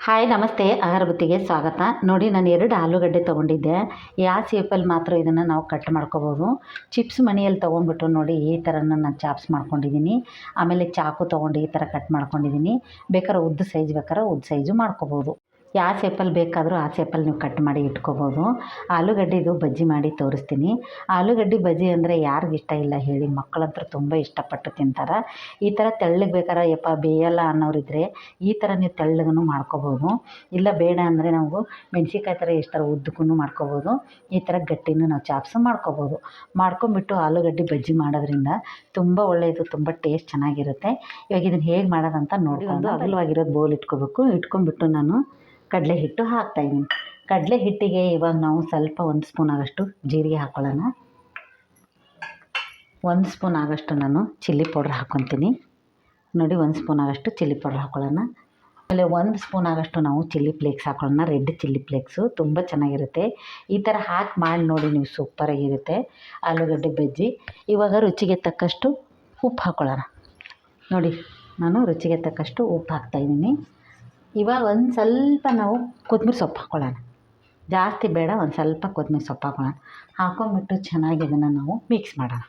Hi ನಮಸ್ತೆ, ಅಗರಬತ್ತಿಗೆ ಸ್ವಾಗತ. ನೋಡಿ, ನಾನು 2 ಆಲೂಗಡ್ಡೆ ತೊಗೊಂಡಿದ್ದೆ. ಯಾವ ಶೇಪಲ್ಲಿ ಮಾತ್ರ ಇದನ್ನು ನಾವು ಕಟ್ ಮಾಡ್ಕೋಬೋದು. ಚಿಪ್ಸ್ ಮನೆಯಲ್ಲಿ ತೊಗೊಂಡ್ಬಿಟ್ಟು ನೋಡಿ ಈ ಥರನ ನಾನು ಚಾಪ್ಸ್ ಮಾಡ್ಕೊಂಡಿದ್ದೀನಿ. ಆಮೇಲೆ ಚಾಕು ತೊಗೊಂಡು ಈ ಥರ ಕಟ್ ಮಾಡ್ಕೊಂಡಿದ್ದೀನಿ. ಬೇಕಾದ್ರೆ ಉದ್ದ ಸೈಜು ಮಾಡ್ಕೋಬೋದು. ಯಾವ ಶೇಪಲ್ಲಿ ಬೇಕಾದರೂ ಆ ಶೇಪಲ್ಲಿ ನೀವು ಕಟ್ ಮಾಡಿ ಇಟ್ಕೋಬೋದು. ಆಲೂಗಡ್ಡೆದು ಬಜ್ಜಿ ಮಾಡಿ ತೋರಿಸ್ತೀನಿ. ಆಲೂಗಡ್ಡೆ ಬಜ್ಜಿ ಅಂದರೆ ಯಾರಿಗೆ ಇಷ್ಟ ಇಲ್ಲ ಹೇಳಿ, ಮಕ್ಕಳಂತೂ ತುಂಬ ಇಷ್ಟಪಟ್ಟು ತಿಂತಾರೆ. ಈ ಥರ ತೆಳ್ಳಗೆ ಬೇಕಾದ್ರೆ ಯಪ್ಪ ಬೇಯಲ್ಲ ಅನ್ನೋರಿದ್ದರೆ ಈ ಥರ ನೀವು ತೆಳ್ಳಗೂ ಮಾಡ್ಕೋಬೋದು. ಇಲ್ಲ ಬೇಡ ಅಂದರೆ ನಾವು ಮೆಣಸಿನ್ಕಾಯಿ ಥರ ಎಷ್ಟು ಥರ ಉದ್ದಕ್ಕೂ ಮಾಡ್ಕೋಬೋದು. ಈ ಥರ ಗಟ್ಟಿನೂ ನಾವು ಚಾಪ್ಸು ಮಾಡ್ಕೋಬೋದು. ಮಾಡ್ಕೊಂಬಿಟ್ಟು ಆಲೂಗಡ್ಡೆ ಬಜ್ಜಿ ಮಾಡೋದ್ರಿಂದ ತುಂಬ ಒಳ್ಳೆಯದು, ತುಂಬ ಟೇಸ್ಟ್ ಚೆನ್ನಾಗಿರುತ್ತೆ. ಇವಾಗ ಇದನ್ನು ಹೇಗೆ ಮಾಡೋದಂತ ನೋಡ್ಕೊಂಡು ಅಗಲವಾಗಿರೋದು ಬೋಲ್ ಇಟ್ಕೊಂಡ್ಬಿಟ್ಟು ನಾನು ಕಡಲೆ ಹಿಟ್ಟು ಹಾಕ್ತಾಯಿದ್ದೀನಿ. ಕಡಲೆ ಹಿಟ್ಟಿಗೆ ಇವಾಗ ನಾವು ಸ್ವಲ್ಪ 1 ಸ್ಪೂನ್ ಆಗೋಷ್ಟು ಜೀರಿಗೆ ಹಾಕ್ಕೊಳ್ಳೋಣ. 1 ಸ್ಪೂನ್ ಆಗೋಷ್ಟು ನಾನು ಚಿಲ್ಲಿ ಪೌಡ್ರ್ ಹಾಕ್ಕೊತೀನಿ. ನೋಡಿ, 1 ಸ್ಪೂನ್ ಆಗೋಷ್ಟು ಚಿಲ್ಲಿ ಪೌಡ್ರ್ ಹಾಕ್ಕೊಳ್ಳೋಣ. ಆಮೇಲೆ 1 ಸ್ಪೂನ್ ಆಗೋಷ್ಟು ನಾವು ಚಿಲ್ಲಿ ಫ್ಲೇಕ್ಸ್ ಹಾಕ್ಕೊಳ್ಳೋಣ. ರೆಡ್ ಚಿಲ್ಲಿ ಫ್ಲೇಕ್ಸು ತುಂಬ ಚೆನ್ನಾಗಿರುತ್ತೆ. ಈ ಥರ ಹಾಕಿ ಮಾಡಿ ನೋಡಿ ನೀವು, ಸೂಪರಾಗಿರುತ್ತೆ ಆಲೂಗಡ್ಡೆ ಬಜ್ಜಿ. ಇವಾಗ ರುಚಿಗೆ ತಕ್ಕಷ್ಟು ಉಪ್ಪು ಹಾಕ್ಕೊಳ್ಳೋಣ. ನೋಡಿ, ನಾನು ರುಚಿಗೆ ತಕ್ಕಷ್ಟು ಉಪ್ಪು ಹಾಕ್ತಾಯಿದ್ದೀನಿ. ಇವಾಗ ಒಂದು ಸ್ವಲ್ಪ ನಾವು ಕೊತ್ತಂಬರಿ ಸೊಪ್ಪು ಹಾಕ್ಕೊಳ್ಳೋಣ. ಜಾಸ್ತಿ ಬೇಡ, ಒಂದು ಸ್ವಲ್ಪ ಕೊತ್ತಂಬರಿ ಸೊಪ್ಪು ಹಾಕ್ಕೊಳ್ಳೋಣ. ಹಾಕ್ಕೊಂಬಿಟ್ಟು ಚೆನ್ನಾಗಿ ಇದನ್ನು ನಾವು ಮಿಕ್ಸ್ ಮಾಡೋಣ.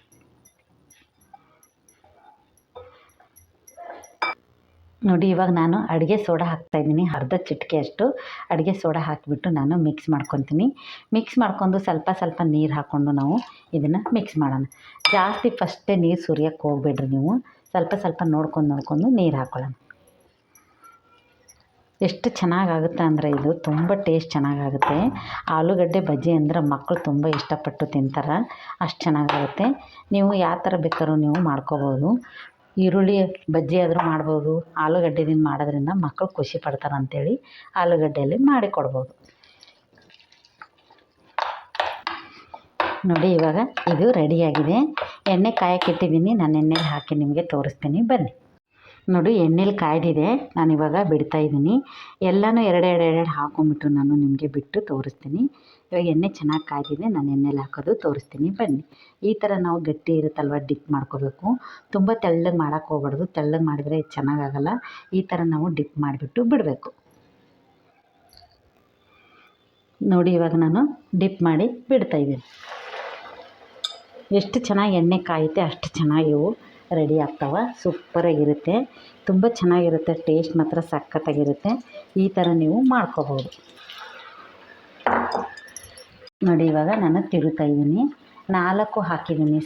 ನೋಡಿ, ಇವಾಗ ನಾನು ಅಡುಗೆ ಸೋಡಾ ಹಾಕ್ತಾಯಿದ್ದೀನಿ. ಅರ್ಧ ಚಿಟಿಕೆಯಷ್ಟು ಅಡುಗೆ ಸೋಡಾ ಹಾಕಿಬಿಟ್ಟು ನಾನು ಮಿಕ್ಸ್ ಮಾಡ್ಕೊತೀನಿ. ಮಿಕ್ಸ್ ಮಾಡ್ಕೊಂಡು ಸ್ವಲ್ಪ ನೀರು ಹಾಕ್ಕೊಂಡು ನಾವು ಇದನ್ನು ಮಿಕ್ಸ್ ಮಾಡೋಣ. ಜಾಸ್ತಿ ಫಸ್ಟೇ ನೀರು ಸುರಿಯೋಕ್ಕೆ ಹೋಗ್ಬೇಡ್ರಿ ನೀವು. ಸ್ವಲ್ಪ ನೋಡ್ಕೊಂಡು ನೀರು ಹಾಕ್ಕೊಳ್ಳೋಣ. ಎಷ್ಟು ಚೆನ್ನಾಗಾಗುತ್ತೆ ಅಂದರೆ ಇದು ತುಂಬ ಟೇಸ್ಟ್ ಚೆನ್ನಾಗಾಗುತ್ತೆ. ಆಲೂಗಡ್ಡೆ ಬಜ್ಜಿ ಅಂದರೆ ಮಕ್ಕಳು ತುಂಬ ಇಷ್ಟಪಟ್ಟು ತಿಂತಾರೆ, ಅಷ್ಟು ಚೆನ್ನಾಗಾಗುತ್ತೆ. ನೀವು ಯಾವ ಥರ ಬೇಕಾದ್ರೂ ನೀವು ಮಾಡ್ಕೋಬೋದು. ಈರುಳ್ಳಿ ಬಜ್ಜಿ ಆದರೂ ಮಾಡ್ಬೋದು. ಆಲೂಗಡ್ಡೆದಿಂದ ಮಾಡೋದ್ರಿಂದ ಮಕ್ಕಳು ಖುಷಿ ಪಡ್ತಾರೆ ಅಂಥೇಳಿ ಆಲೂಗಡ್ಡೆಯಲ್ಲಿ ಮಾಡಿ ಕೊಡ್ಬೋದು. ನೋಡಿ, ಇವಾಗ ಇದು ರೆಡಿಯಾಗಿದೆ. ಎಣ್ಣೆ ಕಾಯಕ್ಕಿಟ್ಟಿದ್ದೀನಿ. ನಾನು ಎಣ್ಣೆಲಿ ಹಾಕಿ ನಿಮಗೆ ತೋರಿಸ್ತೀನಿ, ಬನ್ನಿ. ನೋಡಿ, ಎಣ್ಣೆಲಿ ಕಾಯ್ದಿದೆ. ನಾನಿವಾಗ ಬಿಡ್ತಾಯಿದ್ದೀನಿ. ಎಲ್ಲನೂ ಎರಡು ಹಾಕ್ಕೊಂಬಿಟ್ಟು ನಾನು ನಿಮಗೆ ಬಿಟ್ಟು ತೋರಿಸ್ತೀನಿ. ಇವಾಗ ಎಣ್ಣೆ ಚೆನ್ನಾಗಿ ಕಾಯ್ದಿದೆ. ನಾನು ಎಣ್ಣೆಲಿ ಹಾಕೋದು ತೋರಿಸ್ತೀನಿ, ಬನ್ನಿ. ಈ ಥರ ನಾವು ಗಟ್ಟಿ ಇರುತ್ತಲ್ವ ಡಿಪ್ ಮಾಡ್ಕೋಬೇಕು. ತುಂಬ ತೆಳ್ಳಗೆ ಮಾಡೋಕ್ಕೆ ಹೋಗ್ಬಾರ್ದು. ತೆಳ್ಳಗೆ ಮಾಡಿದರೆ ಇದು ಚೆನ್ನಾಗಾಗಲ್ಲ. ಈ ಥರ ನಾವು ಡಿಪ್ ಮಾಡಿಬಿಟ್ಟು ಬಿಡಬೇಕು. ನೋಡಿ, ಇವಾಗ ನಾನು ಡಿಪ್ ಮಾಡಿ ಬಿಡ್ತಾಯಿದ್ದೀನಿ. ಎಷ್ಟು ಚೆನ್ನಾಗಿ ಎಣ್ಣೆ ಕಾಯುತ್ತೆ ಅಷ್ಟು ಚೆನ್ನಾಗಿ ಇವು ರೆಡಿ ಆಗ್ತಾವೆ. ಸೂಪರಾಗಿರುತ್ತೆ, ತುಂಬ ಚೆನ್ನಾಗಿರುತ್ತೆ. ಟೇಸ್ಟ್ ಮಾತ್ರ ಸಖತ್ತಾಗಿರುತ್ತೆ. ಈ ಥರ ನೀವು ಮಾಡ್ಕೋಬೋದು. ನೋಡಿ, ಇವಾಗ ನಾನು ತಿರುಗ್ತಾಯಿದ್ದೀನಿ. 4 ಹಾಕಿದ್ದೀನಿ.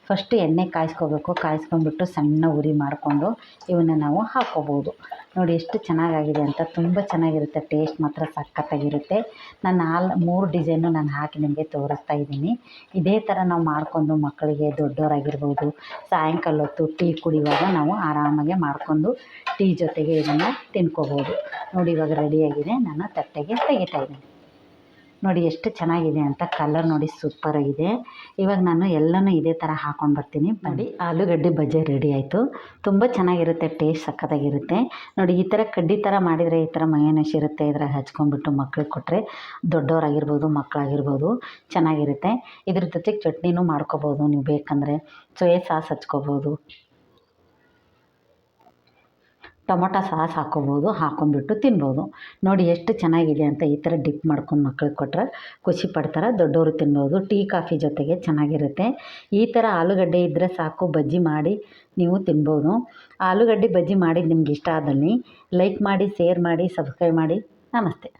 ಫಸ್ಟು ಎಣ್ಣೆ ಕಾಯಿಸ್ಕೊಂಬಿಟ್ಟು ಸಣ್ಣ ಉರಿ ಮಾಡಿಕೊಂಡು ಇವನ್ನ ನಾವು ಹಾಕ್ಕೋಬೋದು. ನೋಡಿ ಎಷ್ಟು ಚೆನ್ನಾಗಾಗಿದೆ ಅಂತ. ತುಂಬ ಚೆನ್ನಾಗಿರುತ್ತೆ. ಟೇಸ್ಟ್ ಮಾತ್ರ ಸಖತ್ತಾಗಿರುತ್ತೆ. ನಾನು 3 ಡಿಸೈನು ನಾನು ಹಾಕಿ ನಿಮಗೆ ತೋರಿಸ್ತಾ ಇದ್ದೀನಿ. ಇದೇ ಥರ ನಾವು ಮಾಡ್ಕೊಂಡು ಮಕ್ಕಳಿಗೆ, ದೊಡ್ಡವರಾಗಿರ್ಬೋದು, ಸಾಯಂಕಾಲ ಹೊತ್ತು ಟೀ ಕುಡಿಯುವಾಗ ನಾವು ಆರಾಮಾಗೆ ಮಾಡ್ಕೊಂಡು ಟೀ ಜೊತೆಗೆ ಇದನ್ನು ತಿನ್ಕೋಬೋದು. ನೋಡಿ, ಇವಾಗ ರೆಡಿಯಾಗಿದೆ. ನಾನು ತಟ್ಟೆಗೆ ತೆಗಿತಾಯಿದ್ದೀನಿ. ನೋಡಿ ಎಷ್ಟು ಚೆನ್ನಾಗಿದೆ ಅಂತ. ಕಲರ್ ನೋಡಿ ಸೂಪರಾಗಿದೆ. ಇವಾಗ ನಾನು ಎಲ್ಲನೂ ಇದೇ ಥರ ಹಾಕ್ಕೊಂಡು ಬರ್ತೀನಿ. ನೋಡಿ, ಆಲೂಗಡ್ಡೆ ಬಜ್ಜಿ ರೆಡಿ ಆಯಿತು. ತುಂಬ ಚೆನ್ನಾಗಿರುತ್ತೆ, ಟೇಸ್ಟ್ ಸಖತ್ತಾಗಿರುತ್ತೆ. ನೋಡಿ, ಈ ಥರ ಕಡ್ಡಿ ಥರ ಮಾಡಿದರೆ ಈ ಥರ ಮಯೋನೈಸ್ ಇರುತ್ತೆ. ಇದ್ರಾಗ ಹಚ್ಕೊಂಡ್ಬಿಟ್ಟು ಮಕ್ಳಿಗೆ ಕೊಟ್ಟರೆ, ದೊಡ್ಡವರಾಗಿರ್ಬೋದು ಮಕ್ಕಳಾಗಿರ್ಬೋದು, ಚೆನ್ನಾಗಿರುತ್ತೆ. ಇದ್ರ ಜೊತೆಗೆ ಚಟ್ನಿನೂ ಮಾಡ್ಕೋಬೋದು. ನೀವು ಬೇಕಂದರೆ ಸೋಯಾ ಸಾಸ್ ಹಚ್ಕೋಬೋದು, ಟೊಮೊಟೊ ಸಾಸ್ ಹಾಕ್ಕೊಂಬಿಟ್ಟು ತಿನ್ಬೋದು. ನೋಡಿ ಎಷ್ಟು ಚೆನ್ನಾಗಿದೆ ಅಂತ. ಈ ಥರ ಡಿಪ್ ಮಾಡ್ಕೊಂಡು ಮಕ್ಳಿಗೆ ಕೊಟ್ಟರೆ ಖುಷಿ ಪಡ್ತಾರೆ. ದೊಡ್ಡವರು ತಿನ್ಬೋದು. ಟೀ ಕಾಫಿ ಜೊತೆಗೆ ಚೆನ್ನಾಗಿರುತ್ತೆ. ಈ ಥರ ಆಲೂಗಡ್ಡೆ ಇದ್ದರೆ ಸಾಕು, ಬಜ್ಜಿ ಮಾಡಿ ನೀವು ತಿನ್ಬೋದು. ಆಲೂಗಡ್ಡೆ ಬಜ್ಜಿ ಮಾಡಿದ್ದು ನಿಮ್ಗೆ ಇಷ್ಟ ಆದಲ್ಲಿ ಲೈಕ್ ಮಾಡಿ, ಶೇರ್ ಮಾಡಿ, ಸಬ್ಸ್ಕ್ರೈಬ್ ಮಾಡಿ. ನಮಸ್ತೆ.